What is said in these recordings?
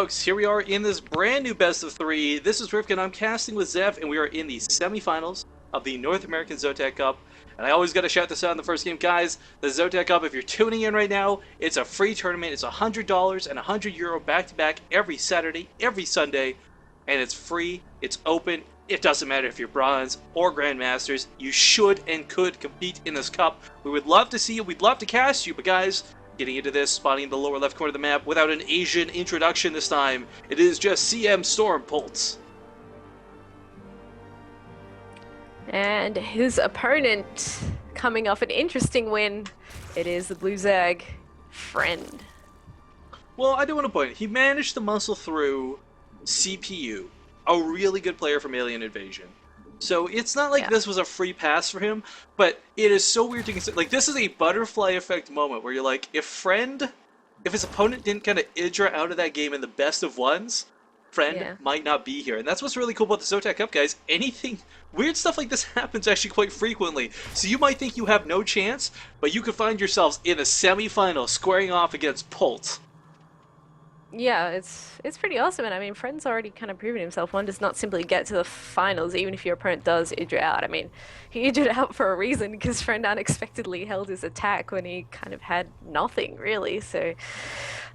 Folks, here we are in this brand new best of 3. This is Rivkin, I'm casting with Zev, and we are in the semifinals of the North American ZOTAC Cup. And I always got to shout this out in the first game. Guys, the ZOTAC Cup, if you're tuning in right now, it's a free tournament. It's $100 and €100 back-to-back every Saturday, every Sunday. And it's free, it's open. It doesn't matter if you're bronze or grandmasters. You should and could compete in this cup. We would love to see you. We'd love to cast you. But guys, getting into this, spotting in the lower left corner of the map without an Asian introduction this time. It is just CMStorm.Polt. And his opponent, coming off an interesting win, it is the Blue Zag Friend. Well, I do want to point, he managed to muscle through CPU, a really good player from Alien Invasion. So it's not like this was a free pass for him, but it is so weird to consider. Like, this is a butterfly effect moment where you're like, if his opponent didn't kind of Idra out of that game in the best of ones, Friend might not be here. And that's what's really cool about the ZOTAC Cup, guys. Weird stuff like this happens actually quite frequently. So you might think you have no chance, but you could find yourselves in a semi-final squaring off against Polt. Yeah, it's pretty awesome, and I mean, Friend's already kind of proven himself. One does not simply get to the finals, even if your opponent does Idra out. I mean, he Idra out for a reason, because Friend unexpectedly held his attack when he kind of had nothing, really. So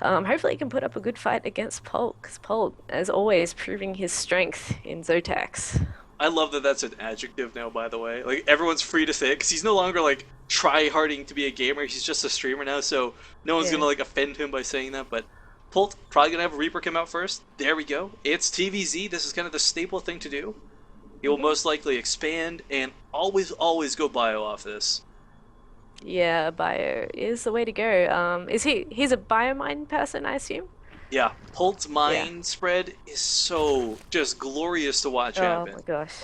hopefully he can put up a good fight against Polt, because Polt, as always, proving his strength in ZOTACs. I love that that's an adjective now, by the way. Like, everyone's free to say it, because he's no longer, like, try-harding to be a gamer. He's just a streamer now, so no one's gonna, like, offend him by saying that, but Polt probably gonna have a Reaper come out first. There we go. It's TVZ. This is kind of the staple thing to do. He will most likely expand and always go bio off this. Yeah, bio is the way to go. He's a biomine person, I assume? Yeah, Polt's mine spread is so just glorious to watch happen. Oh my gosh.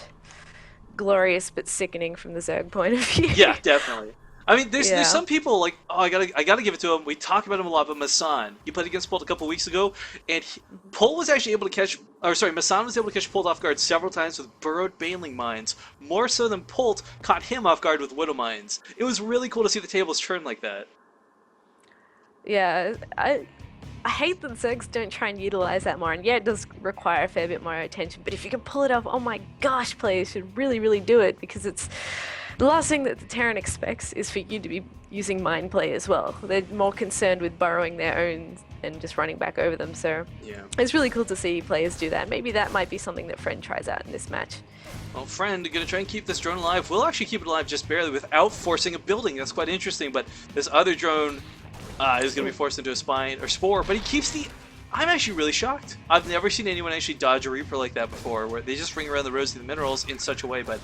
Glorious but sickening from the Zerg point of view. Yeah, definitely. I mean, there's some people like, oh, I gotta give it to him. We talk about him a lot, but Masan, he played against Polt a couple weeks ago, and Polt was actually able to catch, Masan was able to catch Polt off guard several times with burrowed baneling mines, more so than Polt caught him off guard with widow mines. It was really cool to see the tables turn like that. Yeah, I hate that Zergs don't try and utilize that more, and yeah, it does require a fair bit more attention, but if you can pull it off, oh my gosh, players should really do it, because it's the last thing that the Terran expects is for you to be using mind play as well. They're more concerned with burrowing their own and just running back over them, so it's really cool to see players do that. Maybe that might be something that Friend tries out in this match. Well, Friend, gonna try and keep this drone alive. We'll actually keep it alive just barely without forcing a building. That's quite interesting, but this other drone is gonna be forced into a spine or spore, but he keeps the... I'm actually really shocked. I've never seen anyone actually dodge a Reaper like that before, where they just ring around the rows of the minerals in such a way, but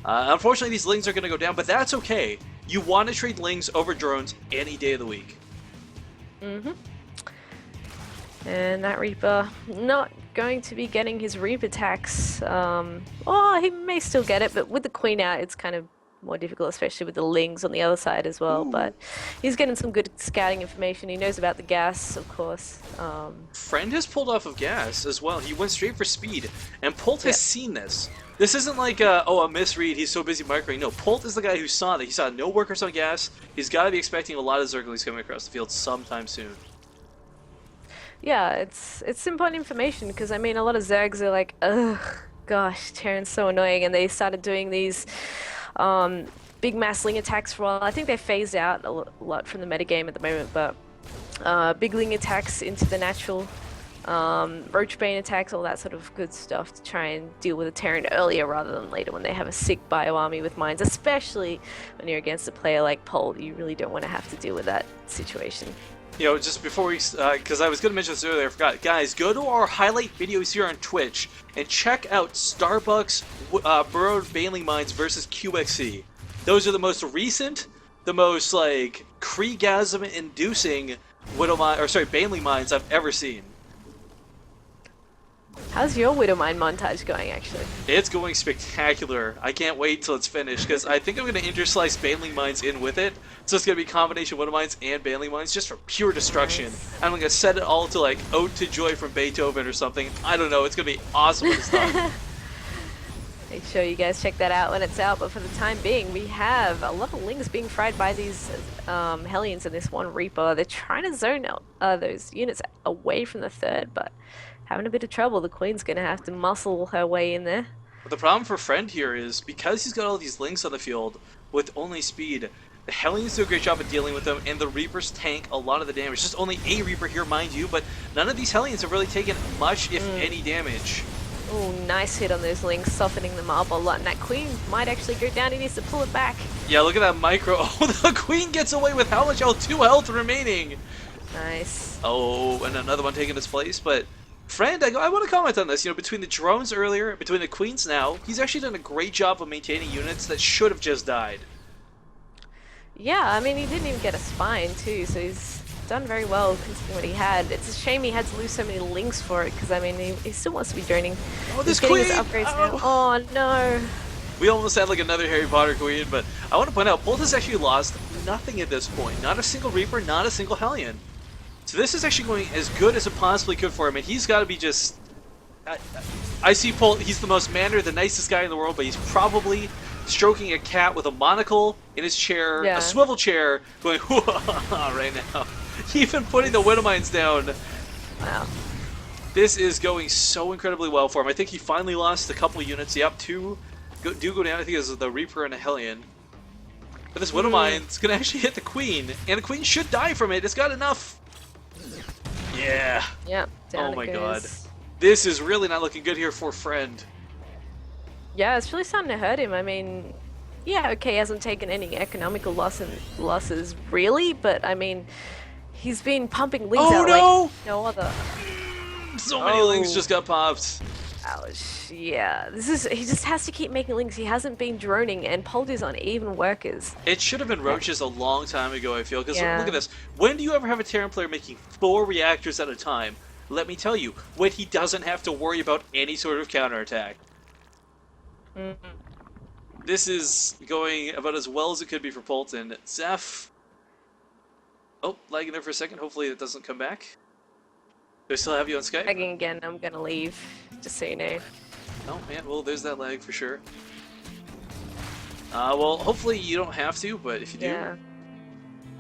unfortunately these lings are going to go down, but that's okay. You want to trade lings over drones any day of the week. And that Reaper not going to be getting his Reaper attacks. Oh, he may still get it, but with the Queen out, it's kind of more difficult, especially with the lings on the other side as well. But he's getting some good scouting information. He knows about the gas, of course. Friend has pulled off of gas as well. He went straight for speed, and Polt has seen this. This isn't like a misread, he's so busy microing. No, Polt is the guy who saw that. He saw no workers on gas. He's got to be expecting a lot of Zerglings coming across the field sometime soon. Yeah, it's important information, because I mean, a lot of Zergs are like, ugh, gosh, Terran's so annoying, and they started doing these big mass ling attacks for a while. I think they phased out a lot from the metagame at the moment, but big ling attacks into the natural, Roachbane attacks, all that sort of good stuff to try and deal with a Terran earlier rather than later when they have a sick bio army with mines, especially when you're against a player like Polt. You really don't want to have to deal with that situation. You know, just before we, because I was going to mention this earlier, I forgot. Guys, go to our highlight videos here on Twitch and check out Starbucks burrowed baneling mines versus QXC. Those are the most recent, the most, like, Kriegasm-inducing baneling mines I've ever seen. How's your Widowmine montage going, actually? It's going spectacular. I can't wait till it's finished, because I think I'm going to interslice baneling mines in with it. So it's going to be a combination of Widow mines and baneling mines, just for pure destruction. And I'm going to set it all to, like, Ode to Joy from Beethoven or something. I don't know. It's going to be awesome when it's done. Make sure you guys check that out when it's out. But for the time being, we have a lot of Lings being fried by these Hellions and this one Reaper. They're trying to zone out those units away from the third, but having a bit of trouble. The Queen's going to have to muscle her way in there. But the problem for Friend here is because he's got all these Lings on the field with only speed, the Hellions do a great job of dealing with them, and the Reapers tank a lot of the damage. Just only a Reaper here, mind you, but none of these Hellions have really taken much, if any, damage. Oh, nice hit on those Lings, softening them up a lot. And that Queen might actually go down. He needs to pull it back. Yeah, look at that micro. Oh, the Queen gets away with how much health? 2 health remaining. Nice. Oh, and another one taking his place, but Friend, I want to comment on this. You know, between the drones earlier, between the Queens now, he's actually done a great job of maintaining units that should have just died. Yeah, I mean, he didn't even get a spine, too, so he's done very well considering what he had. It's a shame he had to lose so many Lings for it, because, I mean, he still wants to be droning. Oh, this He's Queen! getting his upgrades now. Oh, no. We almost had, like, another Harry Potter Queen, but I want to point out, Polt has actually lost nothing at this point. Not a single Reaper, not a single Hellion. So this is actually going as good as it possibly could for him, and he's got to be just... I see Polt, he's the most mannered, the nicest guy in the world, but he's probably stroking a cat with a monocle in his chair, a swivel chair, going right now. Even putting the Widowmines down. Wow. This is going so incredibly well for him. I think he finally lost a couple units. Yep, 2 do go down. I think it was the Reaper and a Hellion. But this Widowmine's going to actually hit the Queen, and the Queen should die from it. It's got enough. Yeah. Yep. Down Oh my it god. goes. This is really not looking good here for Friend. Yeah, it's really starting to hurt him. I mean, yeah, okay, he hasn't taken any economical losses, really, but I mean, he's been pumping Lings out like no other. So many Lings just got popped. Ouch. Yeah, he just has to keep making Lings. He hasn't been droning, and Polt is on even workers. It should have been Roaches a long time ago, I feel, because look at this. When do you ever have a Terran player making 4 reactors at a time? Let me tell you, when he doesn't have to worry about any sort of counterattack. This is going about as well as it could be for Polt, and Zeph... Oh, lagging there for a second. Hopefully it doesn't come back. Do I still have you on Skype? Lagging again, I'm gonna leave, just so you know. Oh man, well there's that lag for sure. Well, hopefully you don't have to, but if you do... Yeah.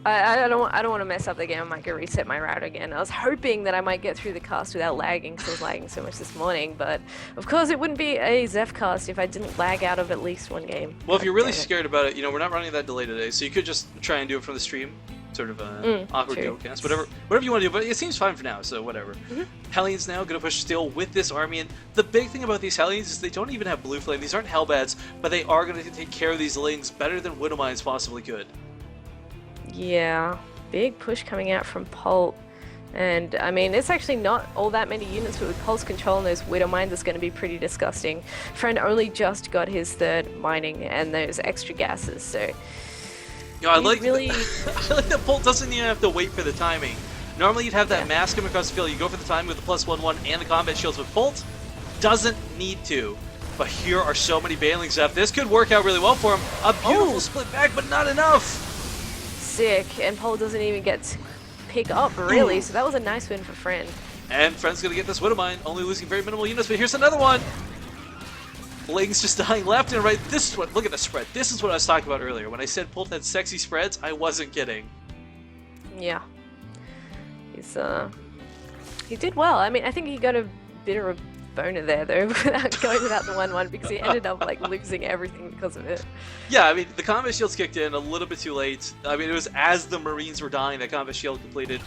I don't want to mess up the game. I might go reset my router again. I was hoping that I might get through the cast without lagging, because I was lagging so much this morning. But of course, it wouldn't be a Zeph cast if I didn't lag out of at least one game. Well, if you're really scared about it, you know, we're not running that delay today, so you could just try and do it from the stream. Sort of awkward go-cast, whatever you want to do, but it seems fine for now, so whatever. Hellions now going to push still with this army, and the big thing about these Hellions is they don't even have Blue Flame. These aren't Hellbats, but they are going to take care of these Lings better than Widowmines possibly could. Yeah, big push coming out from Polt. And, I mean, it's actually not all that many units, but with Polt's control and those Widowmines, it's going to be pretty disgusting. Friend only just got his 3rd mining and those extra gases, so... I like I like that Polt doesn't even have to wait for the timing. Normally you'd have that mask come across the field, you go for the timing with the +1/1 and the combat shields, with Polt doesn't need to. But here are so many banelings left. This could work out really well for him. A beautiful split back, but not enough. Sick, and Polt doesn't even get to pick up, really, so that was a nice win for Friend. And Friend's going to get this Widowmine, only losing very minimal units, but here's another one. Lings just dying left and right. This is what, look at the spread. This is what I was talking about earlier. When I said Polt had sexy spreads, I wasn't kidding. Yeah. He did well. I mean, I think he got a bit of a boner there, though, without going without the 1/1, because he ended up, like, losing everything because of it. Yeah, I mean, the combat shields kicked in a little bit too late. I mean, it was as the Marines were dying that combat shield completed.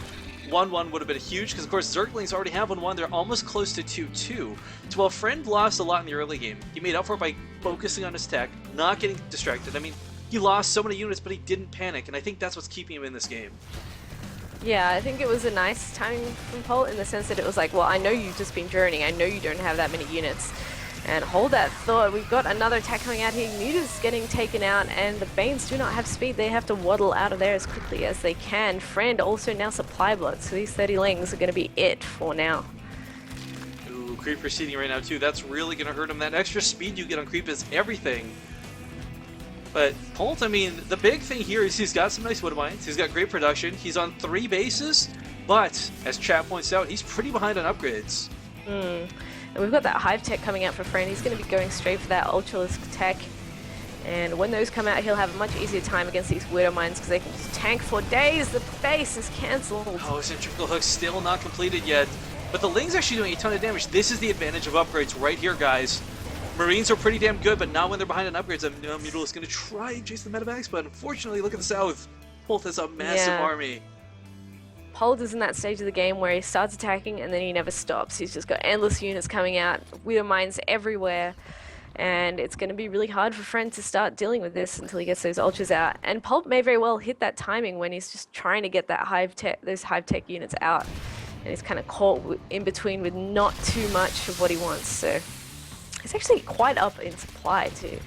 1/1 would have been huge, because of course Zerglings already have 1/1. They're almost close to 2/2. So while Friend lost a lot in the early game, he made up for it by focusing on his tech, not getting distracted. I mean, he lost so many units, but he didn't panic, and I think that's what's keeping him in this game. Yeah, I think it was a nice timing from Polt in the sense that it was like, well, I know you've just been droning. I know you don't have that many units. And hold that thought, we've got another attack coming out here. Mutas getting taken out, and the Banes do not have speed. They have to waddle out of there as quickly as they can. Friend also now supply blood, so these 30 Lings are going to be it for now. Ooh, Creep proceeding right now too. That's really going to hurt him. That extra speed you get on Creep is everything. But Polt, I mean, the big thing here is he's got some nice Widowmines. He's got great production. He's on 3 bases, but as chat points out, he's pretty behind on upgrades. And we've got that Hive Tech coming out for Friend. He's going to be going straight for that Ultralisk Tech. And when those come out, he'll have a much easier time against these Widow Mines because they can just tank for days. The base is cancelled. Oh, Centrifugal Hook still not completed yet. But the Ling's actually doing a ton of damage. This is the advantage of upgrades right here, guys. Marines are pretty damn good, but not when they're behind on upgrades. Mutal is going to try and chase the Medivacs, but unfortunately, look at the south. Polt has a massive army. Polt is in that stage of the game where he starts attacking and then he never stops. He's just got endless units coming out, Widow Mines everywhere. And it's going to be really hard for Friend to start dealing with this until he gets those ultras out. And Polt may very well hit that timing when he's just trying to get that those Hive Tech units out. And he's kind of caught in between with not too much of what he wants. So it's actually quite up in supply too.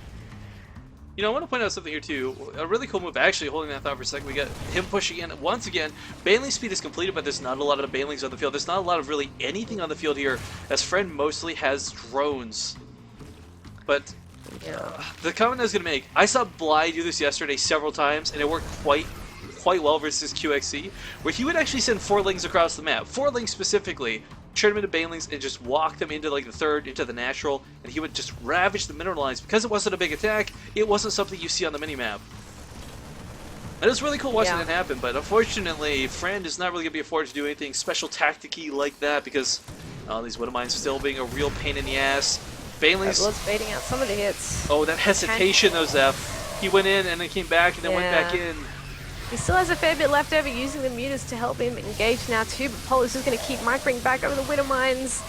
You know, I want to point out something here too. A really cool move, actually, holding that thought for a second. We got him pushing in once again. Baneling speed is completed, but there's not a lot of Banelings on the field. There's not a lot of really anything on the field here, as Friend mostly has drones. But the comment I was going to make, I saw Bly do this yesterday several times, and it worked quite well versus QXC, where he would actually send 4 Lings across the map. 4 Lings specifically, turn them into Banelings, and just walk them into like the third, into the natural, and he would just ravage the mineral lines. Because it wasn't a big attack, it wasn't something you see on the minimap. It was really cool watching that happen, but unfortunately, Friend is not really going to be afforded to do anything special tactic-y like that, because these Widow Mines still being a real pain in the ass. Banelings was baiting out some of the hits. Oh, that hesitation though, Zeph. He went in and then came back and then went back in. He still has a fair bit left over using the mutas to help him engage now too, but Polt is just going to keep microing back over the Widow Mines.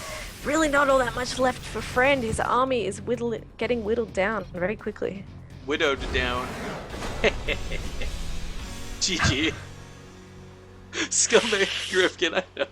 Really not all that much left for Friend. His army is getting whittled down very quickly. Widowed down. GG. Scumbag Grifkin, I know.